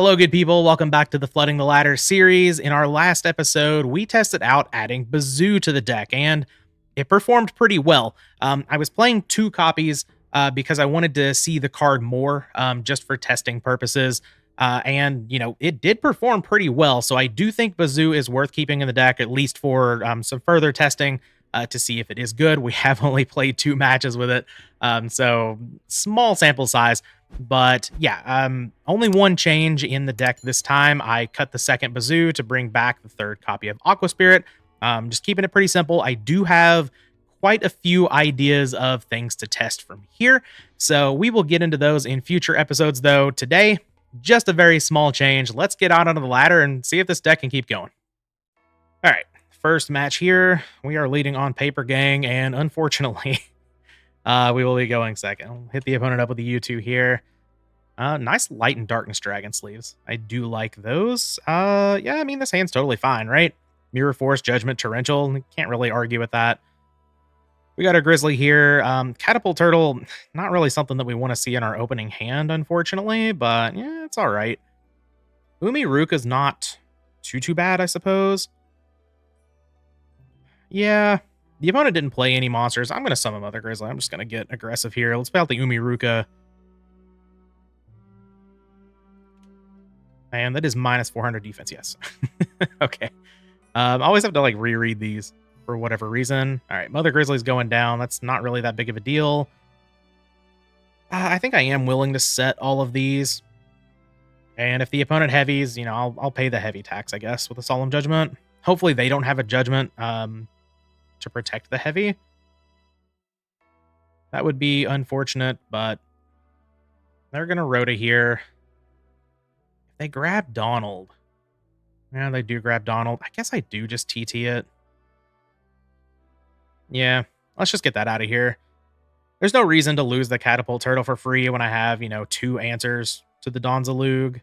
Hello, good people. Welcome back to the Flooding the Ladder series. In our last episode, we tested out adding Bazoo to the deck, and it performed pretty well. I was playing two copies because I wanted to see the card more, just for testing purposes. And it did perform pretty well. So I do think Bazoo is worth keeping in the deck, at least for some further testing to see if it is good. We have only played two matches with it, so small sample size. But yeah, only one change in the deck this time. I cut the second Bazoo to bring back the third copy of Aqua Spirit. Just keeping it pretty simple. I do have quite a few ideas of things to test from here, so we will get into those in future episodes, though. Today, just a very small change. Let's get out onto the ladder and see if this deck can keep going. All right, first match here. We are leading on Paper Gang, and unfortunately, we will be going second. I'll hit the opponent up with the U2 here. Nice Light and Darkness Dragon sleeves. I do like those. Yeah, I mean, this hand's totally fine, right? Mirror Force, Judgment, Torrential. Can't really argue with that. We got our Grizzly here. Catapult Turtle, not really something that we want to see in our opening hand, unfortunately, but yeah, it's all right. Ruka's not too bad, I suppose. Yeah, the opponent didn't play any monsters. I'm going to summon Mother Grizzly. I'm just going to get aggressive here. Let's play out the Ruka. And that is minus 400 defense, yes. Okay. I always have to like reread these for whatever reason. All right, Mother Grizzly's going down. That's not really that big of a deal. I think I am willing to set all of these. And if the opponent heavies, I'll pay the heavy tax, I guess, with a Solemn Judgment. Hopefully they don't have a judgment to protect the heavy. That would be unfortunate, but they're going to Rhoda here. They grab Donald. Yeah, they do grab Donald. I guess I do just TT it. Yeah, let's just get that out of here. There's no reason to lose the Catapult Turtle for free when I have, two answers to the Donzalug.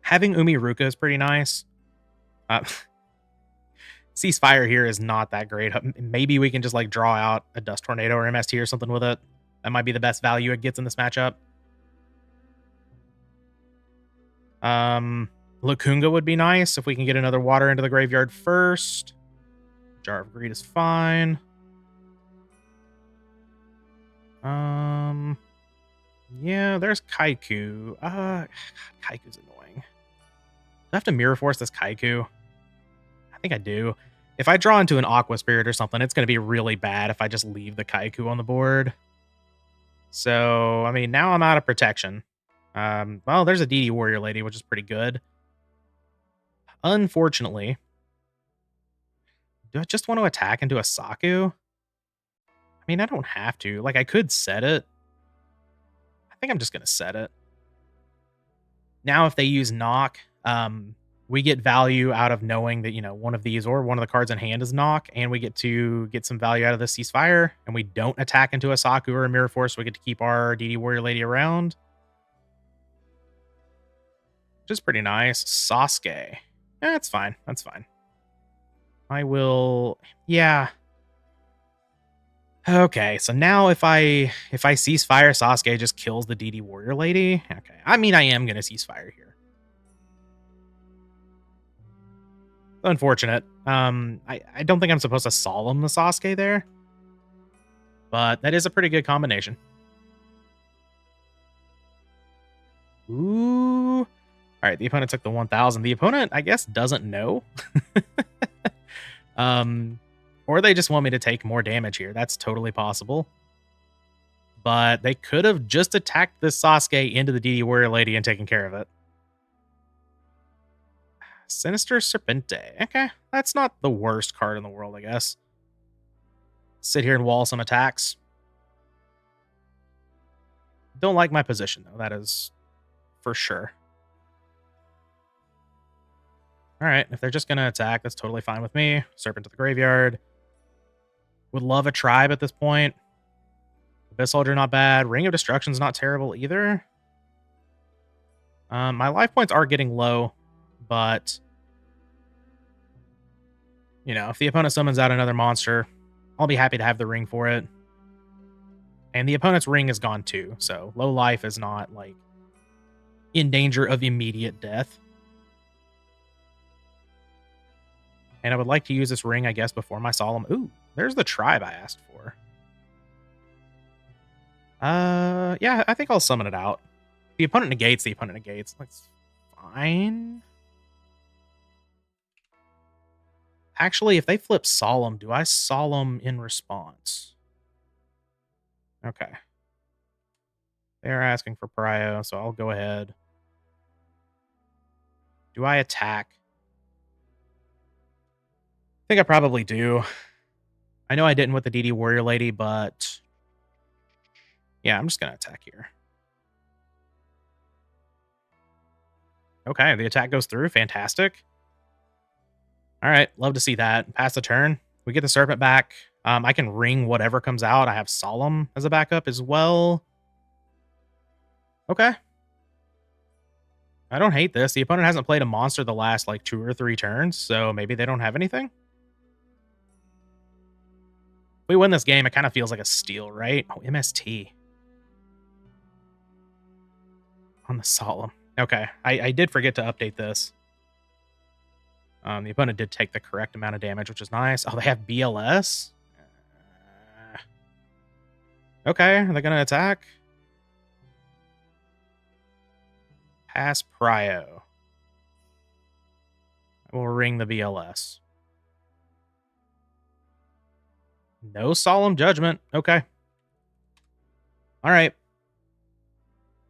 Having Ruka is pretty nice. Ceasefire here is not that great. Maybe we can just like draw out a Dust Tornado or MST or something with it. That might be the best value it gets in this matchup. Lekunga would be nice if we can get another water into the graveyard first. Jar of Greed is fine. Yeah, there's Kaiku. Kaiku's annoying. Do I have to Mirror Force this Kaiku? I think I do. If I draw into an Aqua Spirit or something, it's going to be really bad if I just leave the Kaiku on the board. So, I mean, now I'm out of protection. Well, there's a DD Warrior Lady, which is pretty good. Unfortunately, do I just want to attack into a Saku? I mean, I don't have to. Like, I could set it. I think I'm just going to set it. Now, if they use Knock, we get value out of knowing that, one of these or one of the cards in hand is Knock, and we get to get some value out of the Ceasefire, and we don't attack into a Saku or a Mirror Force, so we get to keep our DD Warrior Lady around. Which is pretty nice. Sasuke. That's fine. That's fine. I will... Yeah. Okay, so now if I Ceasefire, Sasuke just kills the DD Warrior Lady. Okay, I mean, I am going to Ceasefire here. Unfortunate. I don't think I'm supposed to Solemn the Sasuke there. But that is a pretty good combination. Ooh. All right, the opponent took the 1,000. The opponent, I guess, doesn't know. Or they just want me to take more damage here. That's totally possible. But they could have just attacked this Sasuke into the DD Warrior Lady and taken care of it. Sinister Serpente. Okay, that's not the worst card in the world, I guess. Sit here and wall some attacks. Don't like my position, though. That is for sure. All right, if they're just going to attack, that's totally fine with me. Serpent to the graveyard. Would love a tribe at this point. Abyss Soldier, not bad. Ring of Destruction's not terrible either. My life points are getting low, but... if the opponent summons out another monster, I'll be happy to have the ring for it. And the opponent's ring is gone too, so low life is not, like, in danger of immediate death. And I would like to use this ring, I guess, before my solemn... Ooh, there's the tribe I asked for. Yeah, I think I'll summon it out. The opponent negates, the opponent negates. That's fine. Actually, if they flip solemn, do I solemn in response? Okay. They're asking for prio, so I'll go ahead. Do I attack? I think I probably do. I know I didn't with the DD Warrior Lady, but yeah, I'm just going to attack here. Okay, the attack goes through. Fantastic. All right, love to see that. Pass the turn. We get the Serpent back. I can ring whatever comes out. I have Solemn as a backup as well. Okay. I don't hate this. The opponent hasn't played a monster the last, like, 2 or 3 turns, so maybe they don't have anything? If we win this game, it kind of feels like a steal, right? Oh, MST. On the Solemn. Okay, I did forget to update this. The opponent did take the correct amount of damage, which is nice. Oh, they have BLS? Okay, are they going to attack? Pass prio. I will ring the BLS. No solemn judgment. Okay. All right.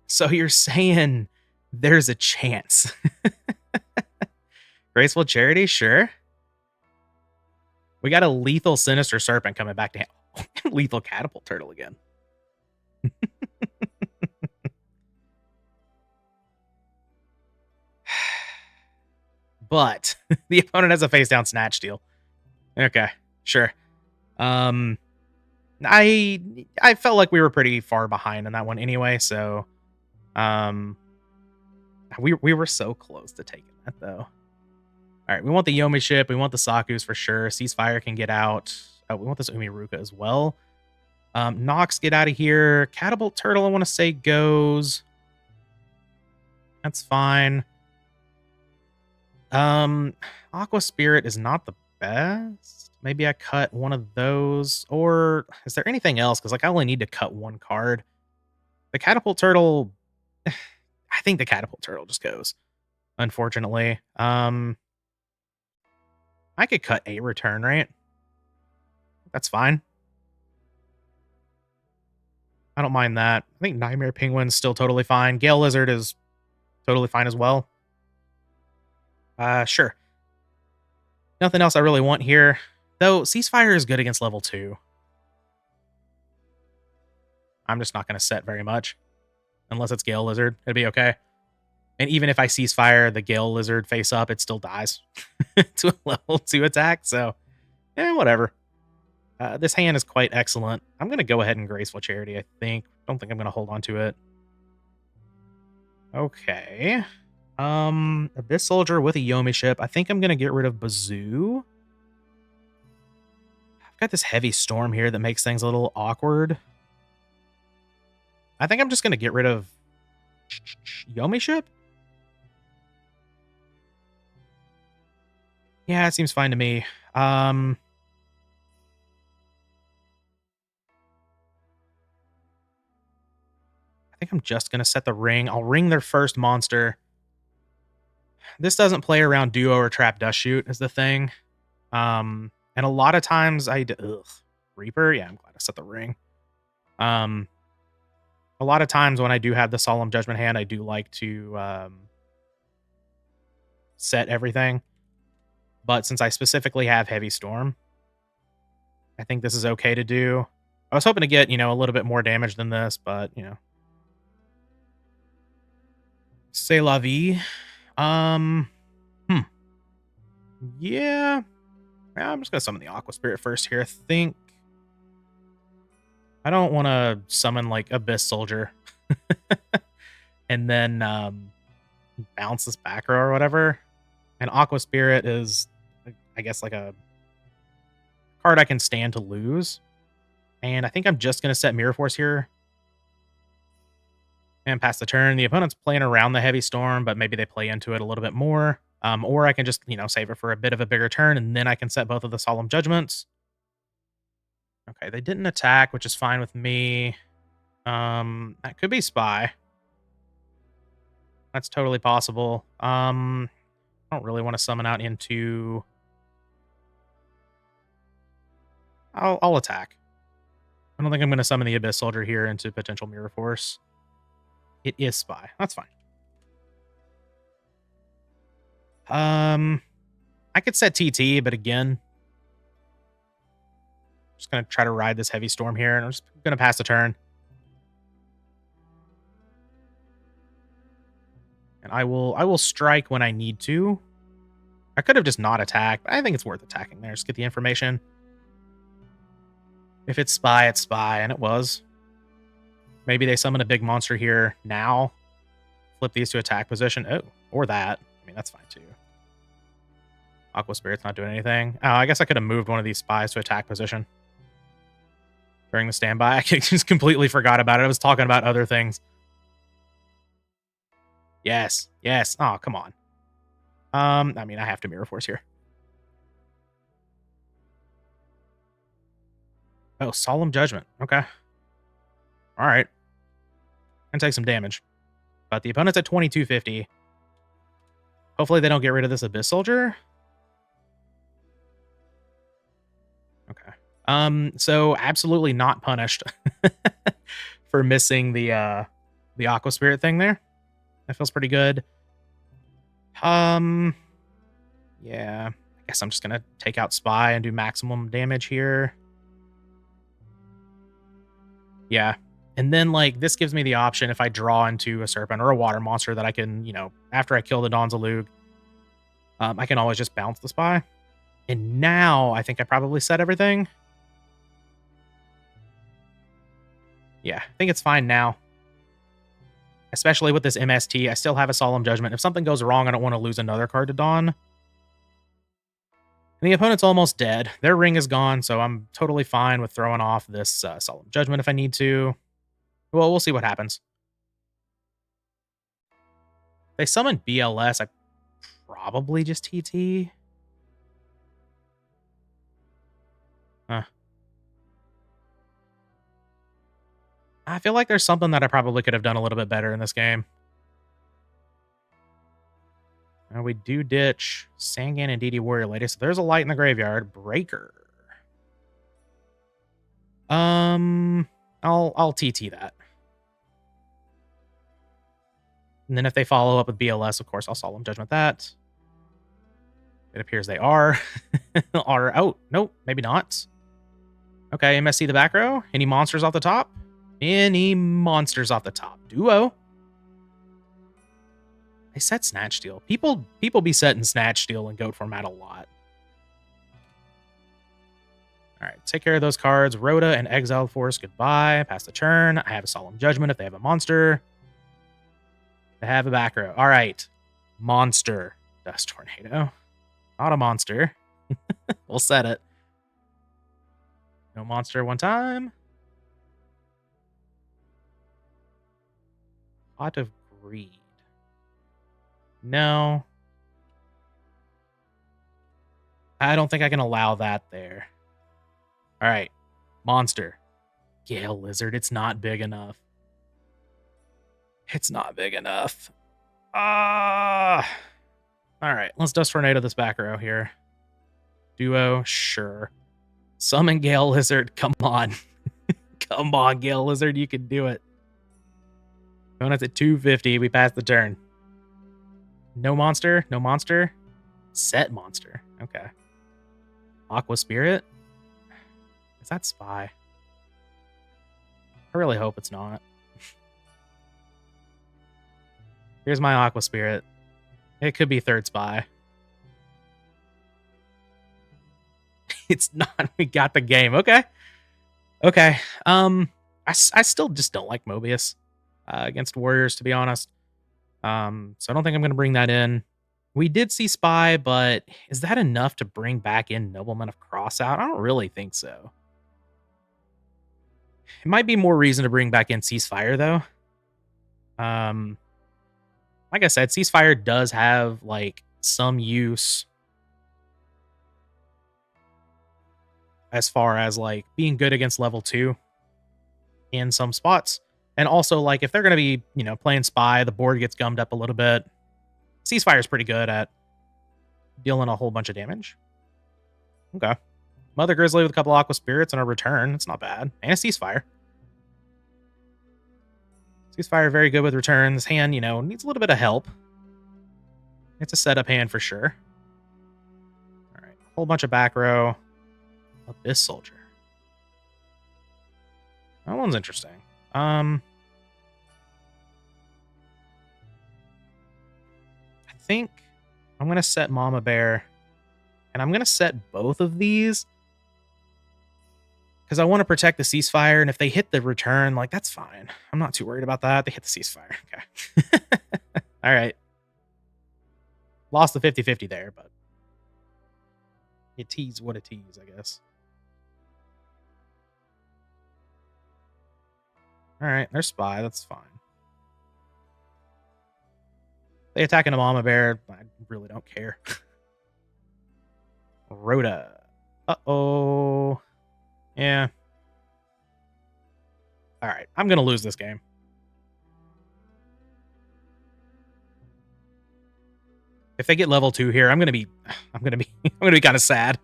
So you're saying there's a chance. Graceful Charity? Sure. We got a lethal Sinister Serpent coming back to lethal Catapult Turtle again. But the opponent has a face down Snatch Steal. Okay, sure. I felt like we were pretty far behind in that one anyway, so we were so close to taking that though. All right, we want the Yomi ship, we want the Sakus for sure. Ceasefire can get out. Oh, we want this Umiruka as well. Nox, get out of here. Catapult Turtle, I want to say goes. That's fine. Aqua Spirit is not the best. Maybe I cut one of those. Or is there anything else? Because like I only need to cut one card. The Catapult Turtle, I think the Catapult Turtle just goes. Unfortunately. I could cut a return, right? That's fine. I don't mind that. I think Nightmare Penguin's still totally fine. Gale Lizard is totally fine as well. Sure. Nothing else I really want here. Though, Ceasefire is good against level 2. I'm just not going to set very much. Unless it's Gale Lizard. It'd be okay. And even if I Ceasefire the Gale Lizard face up, it still dies to a level 2 attack. So, whatever. This hand is quite excellent. I'm going to go ahead and Graceful Charity, I think. Don't think I'm going to hold on to it. Okay. Abyss Soldier with a Yomi ship. I think I'm going to get rid of Bazoo. I've got this Heavy Storm here that makes things a little awkward. I think I'm just going to get rid of Yomi ship. Yeah, it seems fine to me. I think I'm just going to set the ring. I'll ring their first monster. This doesn't play around Duo or Trap Dust Shoot is the thing. And a lot of times Reaper? Yeah, I'm glad I set the ring. A lot of times when I do have the Solemn Judgment hand, I do like to set everything. But since I specifically have Heavy Storm, I think this is okay to do. I was hoping to get, a little bit more damage than this, but, C'est la vie. Yeah. I'm just going to summon the Aqua Spirit first here, I think. I don't want to summon, like, Abyss Soldier. And then bounce this back row or whatever. And Aqua Spirit is, I guess, like a card I can stand to lose. And I think I'm just going to set Mirror Force here. And pass the turn. The opponent's playing around the heavy storm, but maybe they play into it a little bit more. Or I can just, save it for a bit of a bigger turn, and then I can set both of the solemn judgments. Okay, they didn't attack, which is fine with me. That could be spy. That's totally possible. I don't really want to summon out into. I'll attack. I don't think I'm going to summon the Abyss Soldier here into potential Mirror Force. It is spy. That's fine. I could set TT, but again, just gonna try to ride this heavy storm here, and I'm just gonna pass the turn. And I will strike when I need to. I could have just not attacked, but I think it's worth attacking there. Just get the information. If it's spy, it's spy, and it was. Maybe they summon a big monster here now. Flip these to attack position. Oh, or that. I mean, that's fine too. Aqua Spirit's not doing anything. Oh, I guess I could have moved one of these spies to attack position during the standby. I just completely forgot about it. I was talking about other things. Yes. Yes. Oh, come on. I mean, I have to Mirror Force here. Oh, Solemn Judgment. Okay. All right. And take some damage. But the opponent's at 2250. Hopefully they don't get rid of this Abyss Soldier. Okay. So absolutely not punished for missing the Aqua Spirit thing there. That feels pretty good. Yeah. I guess I'm just gonna take out Spy and do maximum damage here. Yeah. And then, like, this gives me the option if I draw into a Serpent or a Water Monster that I can, after I kill the Donzalug, I can always just bounce the Spy. And now I think I probably set everything. Yeah, I think it's fine now. Especially with this MST, I still have a Solemn Judgment. If something goes wrong, I don't want to lose another card to Dawn. And the opponent's almost dead. Their ring is gone, so I'm totally fine with throwing off this Solemn Judgment if I need to. Well, we'll see what happens. If they summon BLS, I probably just TT. I feel like there's something that I probably could have done a little bit better in this game. Now we do ditch Sangan and DD Warrior Lady, so there's a light in the graveyard. Breaker. I'll TT that. And then if they follow up with BLS, of course, I'll Solemn Judgment that. It appears they are. Oh, nope, maybe not. Okay, MSC the back row. Any monsters off the top? Any monsters off the top. Duo. They set Snatch Steal. People be setting Snatch Steal in GOAT format a lot. All right, take care of those cards. Rhoda and Exiled Force, goodbye. Pass the turn. I have a Solemn Judgment if they have a monster. They have a back row. All right. Monster. Dust Tornado. Not a monster. We'll set it. No monster one time. Pot of Greed. No. I don't think I can allow that there. All right. Monster. Gale Lizard. It's not big enough. It's not big enough. All right. Let's Dust Tornado this back row here. Duo. Sure. Summon Gale Lizard. Come on. Come on, Gale Lizard. You can do it. Going at 250. We pass the turn. No monster. No monster. Set monster. Okay. Aqua Spirit. Is that Spy? I really hope it's not. Here's my Aqua Spirit. It could be third Spy. It's not. We got the game. Okay. Okay. I still just don't like Mobius against Warriors, to be honest. So I don't think I'm going to bring that in. We did see Spy, but is that enough to bring back in Nobleman of Crossout? I don't really think so. It might be more reason to bring back in Ceasefire, though. Um, like I said, Ceasefire does have like some use as far as like being good against level 2 in some spots. And also like if they're going to be, playing spy, the board gets gummed up a little bit. Ceasefire is pretty good at dealing a whole bunch of damage. Okay. Mother Grizzly with a couple Aqua Spirits and a return. It's not bad. And a Ceasefire. Ceasefire very good with returns. Hand, needs a little bit of help. It's a setup hand for sure. All right. Whole bunch of back row. Abyss Soldier. That one's interesting. I think I'm going to set Mama Bear. And I'm going to set both of these. Because I want to protect the Ceasefire. And if they hit the return, like, that's fine. I'm not too worried about that. They hit the Ceasefire. Okay. All right. Lost the 50-50 there, but it tease what it tease, I guess. All right, they're spy. That's fine. They attacking a Mama Bear. I really don't care. Rhoda. Uh-oh. Yeah. All right, I'm going to lose this game. If they get level 2 here, I'm going to be kind of sad.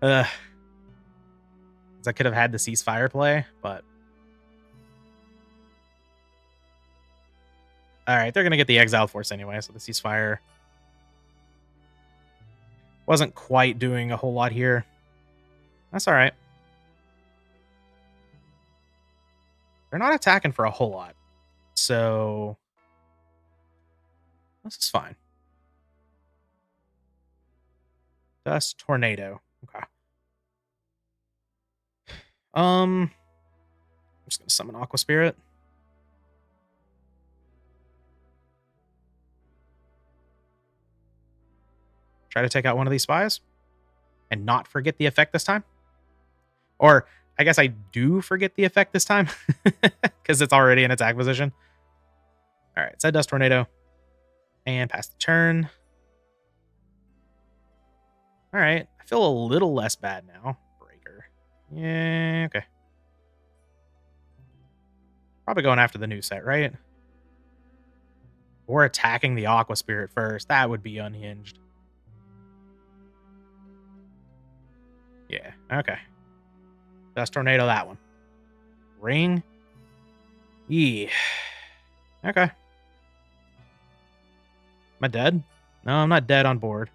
I could have had the Ceasefire play, but all right, they're going to get the Exile Force anyway, so the Ceasefire wasn't quite doing a whole lot here. That's all right. They're not attacking for a whole lot, so this is fine. Dust Tornado. Okay. I'm just going to summon Aqua Spirit. Try to take out one of these spies and not forget the effect this time. Or I guess I do forget the effect this time because it's already in attack position. All right, set Dust Tornado and pass the turn. All right, I feel a little less bad now. Breaker. Yeah, okay. Probably going after the new set, right? Or attacking the Aqua Spirit first. That would be unhinged. Yeah, okay. Dust Tornado, that one. Ring. Yeah. Okay. Am I dead? No, I'm not dead on board.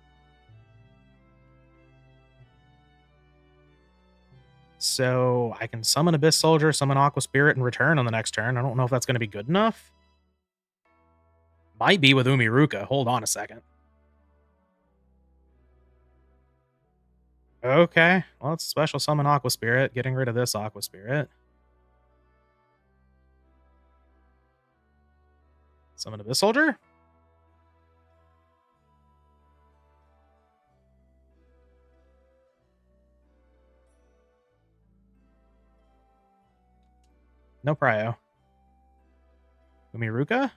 So I can summon Abyss Soldier, summon Aqua Spirit, and return on the next turn. I don't know if that's going to be good enough. Might be with Umiruka. Hold on a second. Okay. Well, let's special summon Aqua Spirit, getting rid of this Aqua Spirit. Summon Abyss Soldier. No Prio. Umiruka.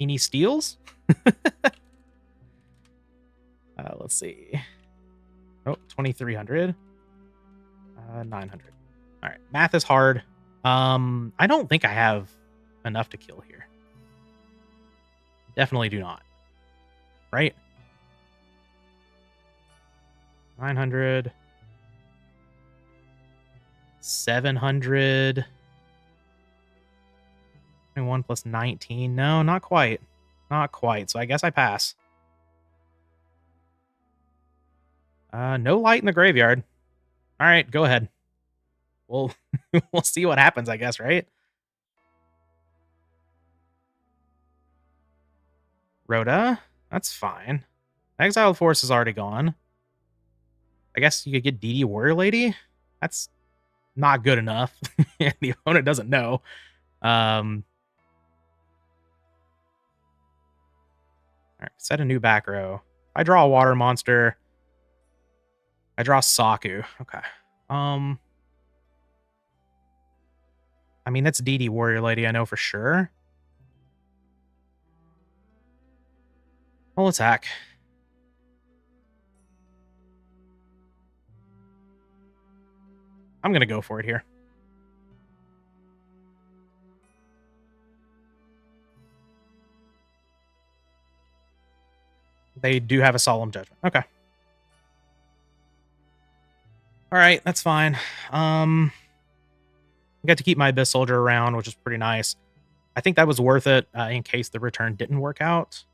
Any steals? Let's see. Oh, 2,300. 900. All right. Math is hard. I don't think I have enough to kill here. Definitely do not. Right? 900. 700. 21 plus 19. No, not quite. Not quite. So I guess I pass. No light in the graveyard. All right, go ahead. We'll we'll see what happens, I guess, right? Rhoda, that's fine. Exiled Force is already gone. I guess you could get DD Warrior Lady. That's not good enough. The opponent doesn't know. All right, set a new back row. I draw a water monster. I draw Saku. Okay. I mean, that's DD Warrior Lady, I know for sure. I'll attack. I'm going to go for it here. They do have a Solemn Judgment. Okay. All right, that's fine. I got to keep my Abyss Soldier around, which is pretty nice. I think that was worth it in case the return didn't work out.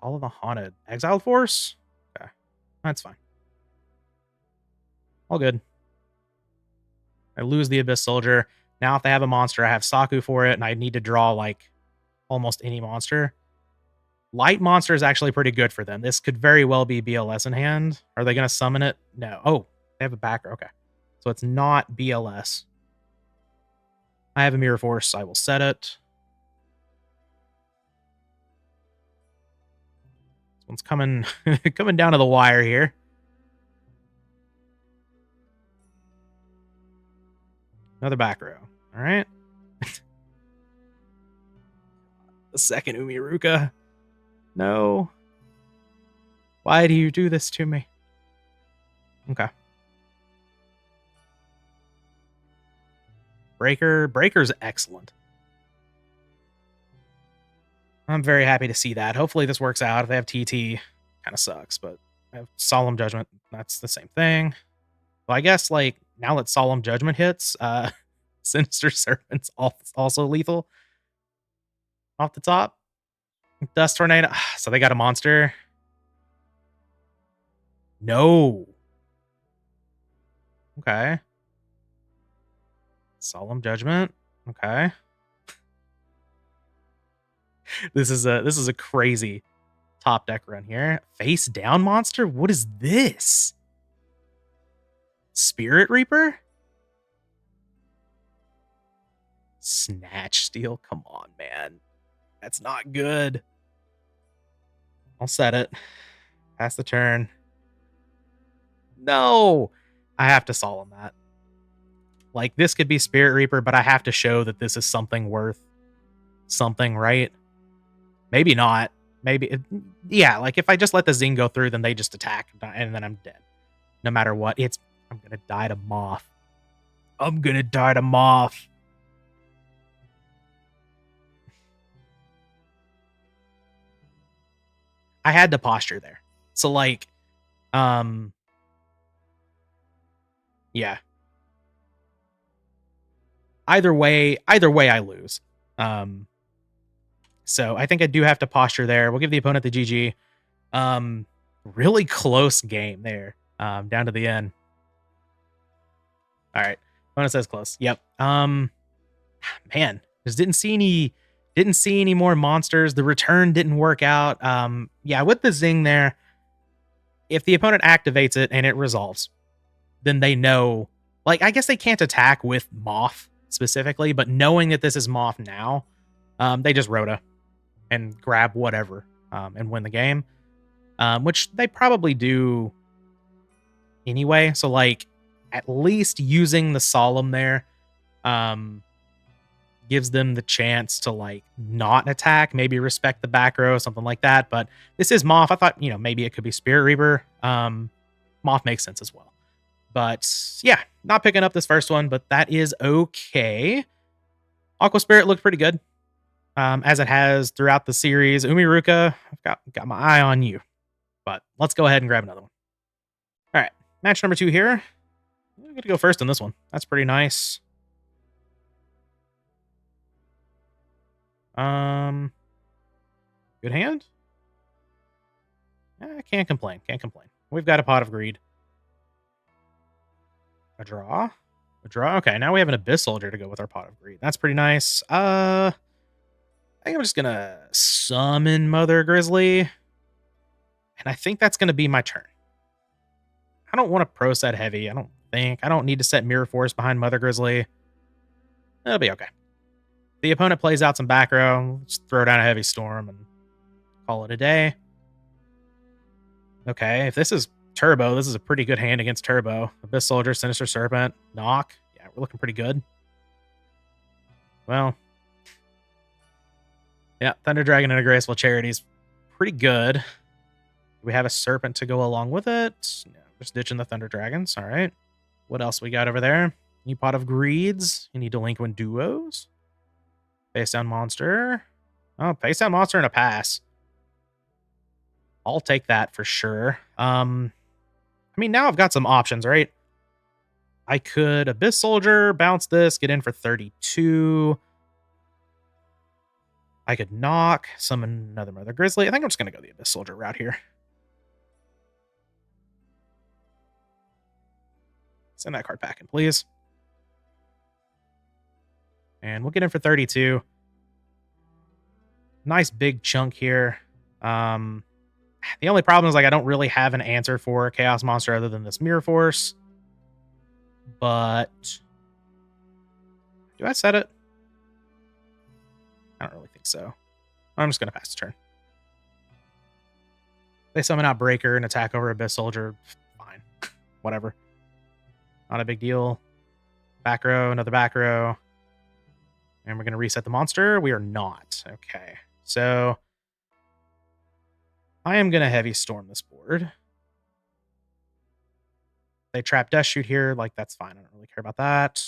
All of the Haunted. Exiled Force? Okay, that's fine. All good. I lose the Abyss Soldier. Now if they have a monster, I have Saku for it, and I need to draw, like, almost any monster. Light monster is actually pretty good for them. This could very well be BLS in hand. Are they going to summon it? No. Oh, they have a backer. Okay. So it's not BLS. I have a Mirror Force. I will set it. This one's coming, coming down to the wire here. Another back row. All right. The second Umiruka. No. Why do you do this to me? Okay. Breaker's excellent. I'm very happy to see that. Hopefully this works out. If they have TT, kind of sucks, but I have Solemn Judgment. That's the same thing. Well, I guess, like, now that Solemn Judgment hits, Sinister Serpent's also lethal. Off the top. Dust Tornado. So they got a monster. No. Okay. Solemn Judgment. Okay. This is a crazy top deck run here. Face down monster? What is this? Spirit Reaper? Snatch Steal? Come on, man. That's not good. I'll set it. Pass the turn. No! I have to solemn that. Like, this could be Spirit Reaper, but I have to show that this is something worth something, right? Maybe not. Maybe, yeah, like, if I just let the Zing go through, then they just attack, and then I'm dead. No matter what. I'm gonna die to Moth. I'm gonna die to Moth. I had to posture there. So, like, yeah. Either way I lose. So I think I do have to posture there. We'll give the opponent the GG. Really close game there. Down to the end. All right. Opponent says close. Yep. Man, just didn't see any more monsters. The return didn't work out. Yeah, with the Zing there, if the opponent activates it and it resolves, then they know, like, I guess they can't attack with Moth specifically, but knowing that this is Moth now, they just Rota and grab whatever and win the game, which they probably do anyway. So, like, at least using the Solemn there gives them the chance to, like, not attack, maybe respect the back row, something like that. But this is Moth. I thought, maybe it could be Spirit Reaper. Moth makes sense as well. But yeah, not picking up this first one, but that is okay. Aqua Spirit looked pretty good, as it has throughout the series. Umiruka, I've got my eye on you. But let's go ahead and grab another one. All right, match number 2 here. I'm going to go first in this one. That's pretty nice. Good hand? I can't complain. We've got a Pot of Greed. A draw? Okay, now we have an Abyss Soldier to go with our Pot of Greed. That's pretty nice. I think I'm just gonna summon Mother Grizzly. And I think that's gonna be my turn. I don't want to pro set heavy, I don't think. I don't need to set Mirror Force behind Mother Grizzly. It'll be okay. The opponent plays out some back row, just throw down a Heavy Storm and call it a day. Okay, if this is Turbo, this is a pretty good hand against Turbo. Abyss Soldier, Sinister Serpent, Knock. Yeah, We're looking pretty good. Well, yeah, Thunder Dragon and a Graceful Charity's pretty good. Do we have a Serpent to go along with it? No, just ditching the Thunder Dragons. All right. What else we got over there? New Pot of Greeds. You need Delinquent Duos. Face down monster. Oh, face down monster and a pass. I'll take that for sure. I mean, now I've got some options, right? I could Abyss Soldier, bounce this, get in for 32. I could knock, summon another Mother Grizzly. I think I'm just going to go the Abyss Soldier route here. Send that card back in, please. And we'll get in for 32. Nice big chunk here. The only problem is like I don't really have an answer for Chaos Monster other than this Mirror Force. But do I set it? I don't really think so. I'm just going to pass the turn. They summon out Breaker and attack over Abyss Soldier. Fine. Whatever. Not a big deal. Back row, another back row. And we're going to reset the monster. We are not. Okay. So I am going to Heavy Storm this board. They trap Death Shoot here. Like, that's fine. I don't really care about that.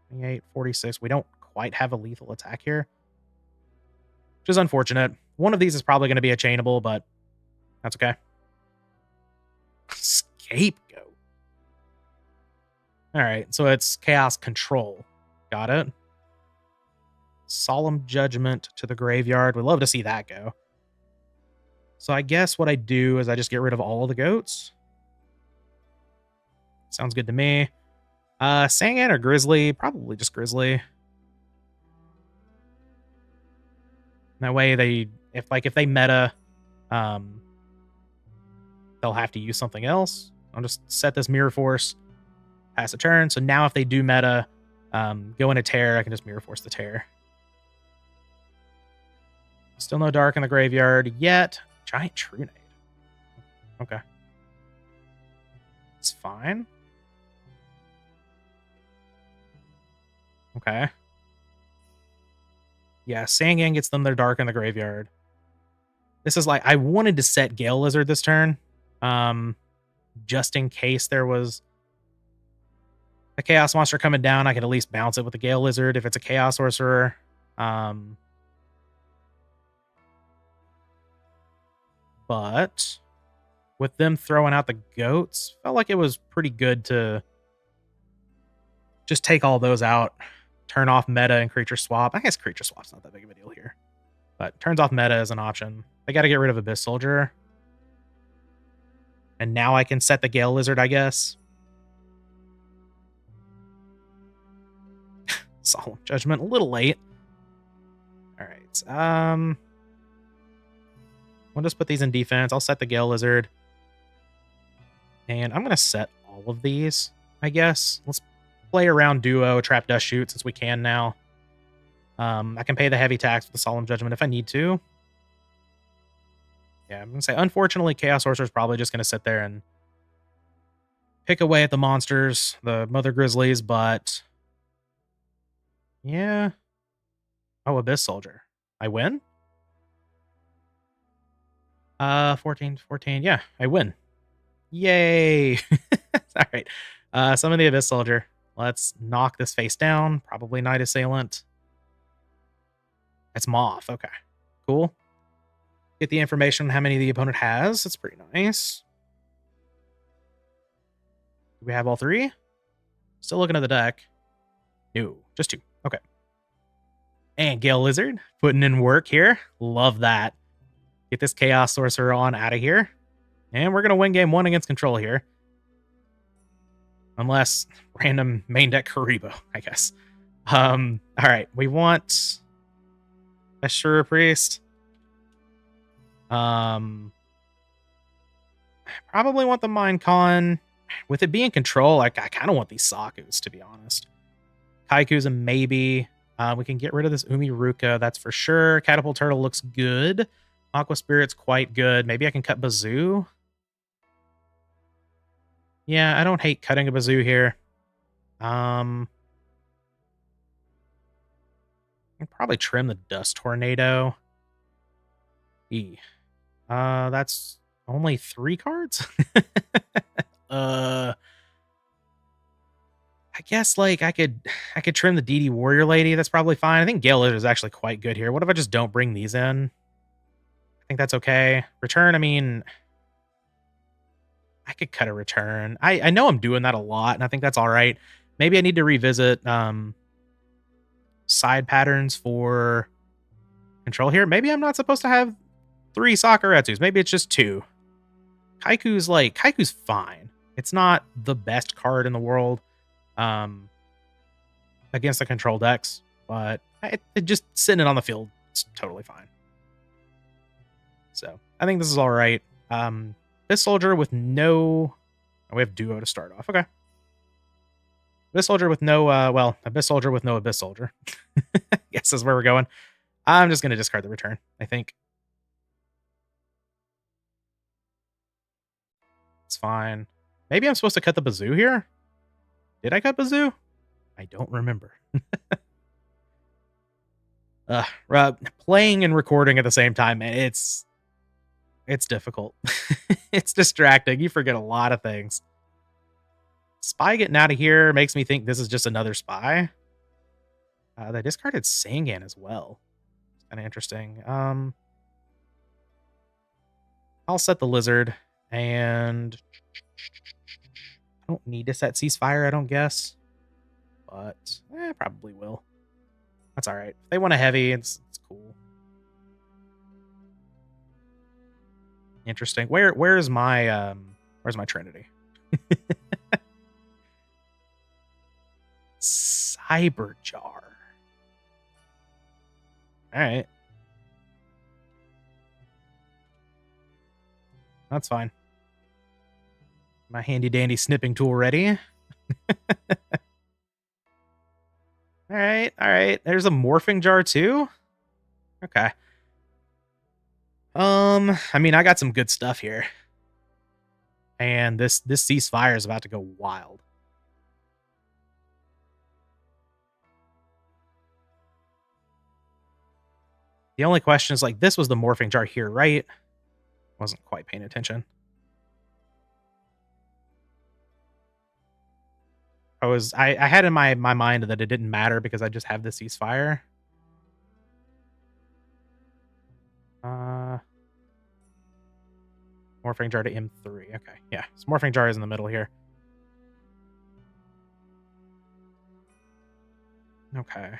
28, 46. We don't quite have a lethal attack here, which is unfortunate. One of these is probably going to be a chainable, but that's okay. Scapegoat. All right, so it's Chaos Control. Got it. Solemn Judgment to the graveyard. We'd love to see that go. So I guess what I do is I just get rid of all of the goats. Sounds good to me. Sangan or Grizzly? Probably just Grizzly. That way if they meta, they'll have to use something else. I'll just set this Mirror Force, pass a turn. So now if they do meta, go into Tear, I can just Mirror Force the Tear. Still no Dark in the graveyard yet. Giant Trunade. Okay. It's fine. Okay. Yeah, Sangan gets them their Dark in the graveyard. This is like, I wanted to set Gale Lizard this turn. Just in case there was a Chaos Monster coming down, I could at least bounce it with the Gale Lizard if it's a Chaos Sorcerer. But with them throwing out the goats, felt like it was pretty good to just take all those out, turn off meta and creature swap. I guess creature swap's not that big of a deal here, but turns off meta as an option. They got to get rid of Abyss Soldier. And now I can set the Gale Lizard, I guess. Solemn Judgment, a little late. All right. We'll just put these in defense. I'll set the Gale Lizard. And I'm going to set all of these, I guess. Let's play around Duo, Trap Dust Shoot, since we can now. I can pay the heavy tax with the Solemn Judgment if I need to. Yeah, I'm going to say, unfortunately, Chaos Sorcerer is probably just going to sit there and pick away at the monsters, the Mother Grizzlies, but yeah. Oh, Abyss Soldier. I win? 14. Yeah, I win. Yay. All right. Summon the Abyss Soldier. Let's knock this face down. Probably Night Assailant. It's Moth. Okay. Cool. Get the information on how many the opponent has. That's pretty nice. Do we have all three? Still looking at the deck. No, just two. Okay. And Gale Lizard putting in work here. Love that. Get this Chaos Sorcerer on out of here. And we're going to win game one against control here. Unless random main deck Kuhb, I guess. All right. We want a Sure Priest. Probably want the Minecon. With it being control, I kind of want these Sakus, to be honest. Kaiku's a maybe. We can get rid of this Umiruka, that's for sure. Catapult Turtle looks good. Aqua Spirit's quite good. Maybe I can cut Bazoo. Yeah, I don't hate cutting a bazoo here. Um, I'll probably trim the dust tornado. E. That's only 3 cards? uh, I guess, like, I could trim the DD Warrior Lady, that's probably fine. I think Gale Lizard is actually quite good here. What if I just don't bring these in? I think that's okay. Return, I mean, I could cut a return. I know I'm doing that a lot, and I think that's alright. Maybe I need to revisit, side patterns for control here. Maybe I'm not supposed to have 3 Sakuretsus. Maybe it's just 2. Kaiku's fine. It's not the best card in the world um, against the control decks, but just sitting it on the field is totally fine. So I think this is all right. This soldier with no, oh, we have duo to start off. Okay. Abyss soldier with no, abyss soldier with no abyss soldier. Yes, that's where we're going. I'm just gonna discard the return, I think. It's fine. Maybe I'm supposed to cut the bazoo here? Did I cut bazoo? I don't remember. Playing and recording at the same time, man, it's difficult. It's distracting. You forget a lot of things. Spy getting out of here makes me think this is just another spy. They discarded Sangan as well. It's kind of interesting. I'll set the lizard, and I don't need to set ceasefire, I don't guess. But probably will. That's all right. If they want a heavy, it's cool. Interesting. Where's my Trinity? Cyberjar. All right. That's fine. My handy dandy snipping tool ready. All right, all right. There's a morphing jar too. Okay. I mean, I got some good stuff here, and this ceasefire is about to go wild. The only question is, like, this was the morphing jar here, right? Wasn't quite paying attention. I had in my mind that it didn't matter because I just have the ceasefire. Uh, morphing jar to M3. Okay, yeah, so morphing jar is in the middle here. Okay.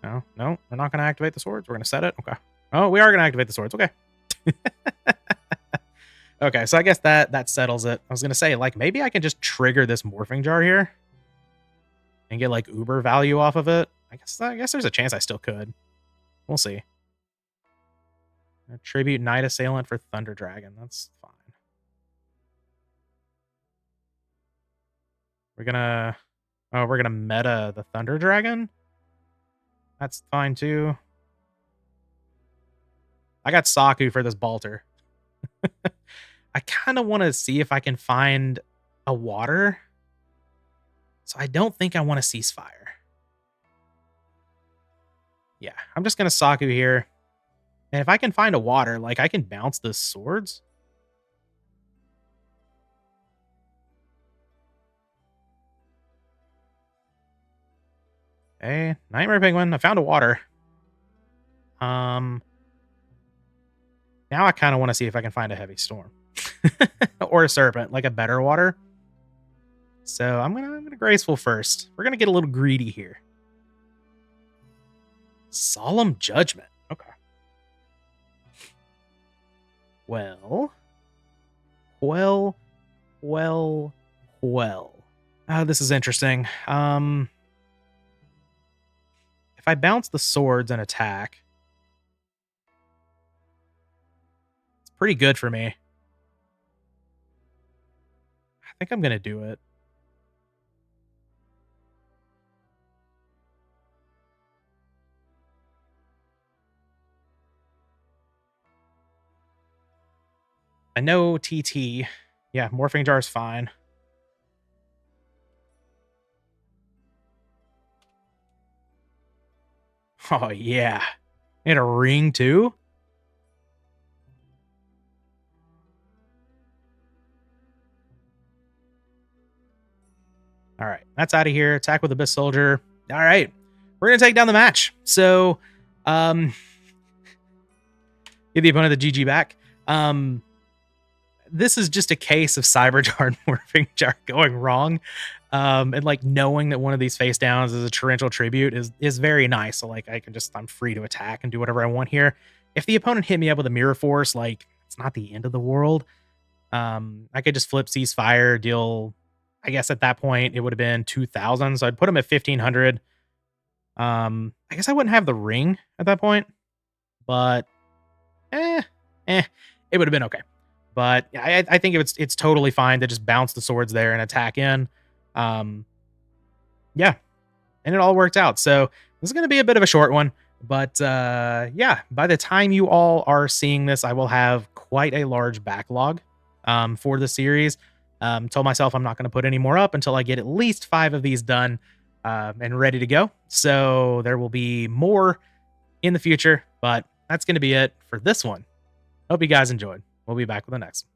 No, we're not going to activate the swords. We're going to set it. Okay. Oh, we are going to activate the swords. Okay. Okay, so I guess that settles it. I was going to say, like, maybe I can just trigger this morphing jar here and get, like, uber value off of it. I guess there's a chance I still could. We'll see. Tribute Night Assailant for Thunder Dragon. That's fine. We're gonna meta the Thunder Dragon. That's fine too. I got Saku for this Balter. I kind of want to see if I can find a water. So I don't think I want a ceasefire. Yeah, I'm just gonna Saku here. And if I can find a water, like, I can bounce the swords. Okay, Nightmare Penguin. I found a water. Now I kind of want to see if I can find a heavy storm. Or a serpent, like a better water. So I'm gonna graceful first. We're gonna get a little greedy here. Solemn Judgment. Okay. Well. This is interesting. If I bounce the swords and attack, it's pretty good for me. I think I'm gonna do it. I know TT. Yeah, Morphing Jar is fine. Oh, yeah. And a ring, too? All right. That's out of here. Attack with Abyss Soldier. All right. We're going to take down the match. So, um, give the opponent the GG back. This is just a case of Cyberjar morphing jar going wrong. And like knowing that one of these face downs is a torrential tribute is very nice. So like I'm free to attack and do whatever I want here. If the opponent hit me up with a mirror force, like it's not the end of the world. I could just flip ceasefire, deal. I guess at that point it would have been 2,000. So I'd put him at 1,500. I guess I wouldn't have the ring at that point, but eh, it would have been okay. But I think it's totally fine to just bounce the swords there and attack in. Um, yeah, and it all worked out. So this is going to be a bit of a short one, but yeah, by the time you all are seeing this, I will have quite a large backlog for the series. Told myself I'm not going to put any more up until I get at least 5 of these done and ready to go. So there will be more in the future, but that's going to be it for this one. Hope you guys enjoyed. We'll be back with the next one.